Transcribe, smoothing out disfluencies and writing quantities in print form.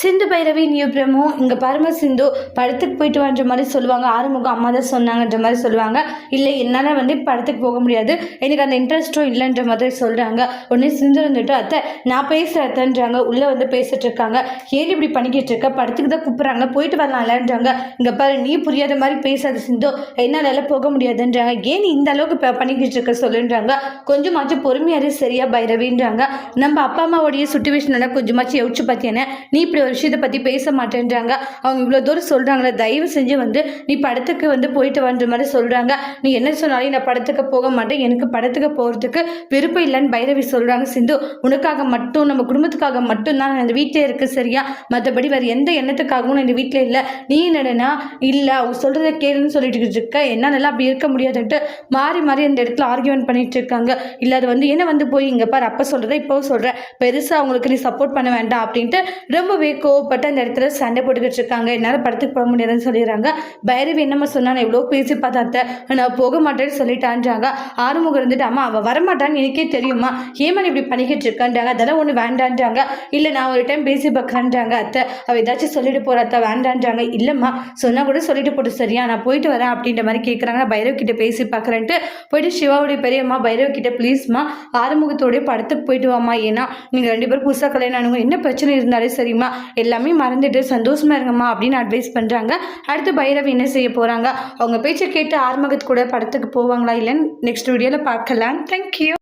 Sindhu Bhairavi new promo இங்கே பாருங்க சிந்து படத்துக்கு போயிட்டு வந்த மாதிரி சொல்லுவாங்க. ஆறுமுகம் அம்மா தான் சொன்னாங்கன்ற மாதிரி சொல்லுவாங்க. இல்லை என்னால் படத்துக்கு போக முடியாது, எனக்கு அந்த இன்ட்ரெஸ்ட்டும் இல்லைன்ற மாதிரி சொல்கிறாங்க. உடனே சிந்து வந்துட்டு அத்தை நான் பேசுகிறேன்றாங்க. உள்ளே பேசிட்டு இருக்காங்க. ஏன் இப்படி பண்ணிக்கிட்டு இருக்க, படத்துக்கு தான் கூப்பிட்றாங்க, போயிட்டு வரலாம்லன்றாங்க. இங்கே பாரு நீ புரியாத மாதிரி பேசாத சிந்து, என்னால் போக முடியாதுன்றாங்க. ஏன் நீ இந்த அளவுக்கு பண்ணிக்கிட்டு இருக்க சொல்லுன்றாங்க. கொஞ்சமாச்சும் பொறுமையாரு சரியா பைரவின்றாங்க. நம்ம அப்பா அம்மாவோடைய சுச்சுவேஷன் எல்லாம் கொஞ்சமாச்சும் யோசிச்சு பார்த்தீங்கன்னா நீ இப்படி ஒரு விஷயத்தை பற்றி பேச மாட்டேன்றாங்க. அவங்க இவ்வளோ தூரம் சொல்கிறாங்களே, தயவு செஞ்சு நீ படத்துக்கு போயிட்டு வந்த மாதிரி சொல்கிறாங்க. நீ என்ன சொன்னாலும் நான் படத்துக்கு போக மாட்டேன், எனக்கு படத்துக்கு போகிறதுக்கு விருப்பம் இல்லைன்னு பைரவி சொல்கிறாங்க. சிந்து உனக்காக மட்டும், நம்ம குடும்பத்துக்காக மட்டும்தான் நான் இந்த வீட்டிலே இருக்கு சரியா, மற்றபடி வேறு எந்த எண்ணத்துக்காகவும் நான் இந்த வீட்டில் இல்லை. நீ என்னடனா இல்லை அவங்க சொல்கிறத கேளுன்னு சொல்லிட்டு இருக்க, என்னால் அப்படி இருக்க முடியாதுன்ட்டு மாறி மாறி அந்த இடத்துல ஆர்கியூமெண்ட் பண்ணிட்டு இருக்காங்க. இல்லை அது என்ன போய் இங்கே பாரு அப்போ சொல்கிறத இப்போவும் சொல்கிறேன், பெருசாக அவங்களுக்கு நீ சப்போர்ட் பண்ண வேண்டாம் அப்படின்ட்டு ரொம்பவே கோவப்பட்டு அந்த இடத்துல சண்டை போட்டுக்கிட்டு இருக்காங்க. என்னால் படத்துக்கு போக முடியாதுன்னு சொல்லிடுறாங்க. பைரவி என்னம்மா சொன்னா, நான் எவ்வளோ பேசி பார்த்தாத்த நான் போக மாட்டேன்னு சொல்லிட்டான்றாங்க. ஆறுமுகம் இருந்துட்டு அம்மா அவள் வரமாட்டான்னு எனக்கே தெரியுமா, ஏமா இப்படி பண்ணிக்கிட்டு இருக்கான்றாங்க. அதெல்லாம் ஒன்று வேண்டான்றாங்க. இல்லை நான் ஒரு டைம் பேசி பார்க்குறேன்றாங்க. அத்தை அவள் ஏதாச்சும் சொல்லிட்டு போகிறாத்த வேண்டான்றாங்க. இல்லைம்மா சொன்னால் கூட சொல்லிட்டு போட்டு சரியா, நான் போயிட்டு வரேன் அப்படின்ற மாதிரி கேட்குறாங்க. பைரவ் கிட்ட பேசி பார்க்குறேன்ட்டு போயிட்டு சிவாவுடைய பெரியம்மா பைரவ் கிட்ட ப்ளீஸ்மா ஆறுமுகத்தோடைய படத்துக்கு போயிட்டு வாமா, ஏன்னா நீங்கள் 2 பேரும் புதுசாக கல்யாணம் ஆனவங்க, என்ன பிரச்சனை இருந்தாலே சரிம்மா எல்லாமே மறந்துட்டு சந்தோஷமா இருங்கம்மா அப்படின்னு அட்வைஸ் பண்ணுறாங்க. அடுத்து பைரவி என்ன செய்ய போகிறாங்க, அவங்க பேச்சை கேட்டு ஆறுமுகத்து கூட படத்துக்கு போவாங்களா இல்லைன்னு நெக்ஸ்ட் வீடியோவில் பார்க்கலாம். தேங்க்யூ.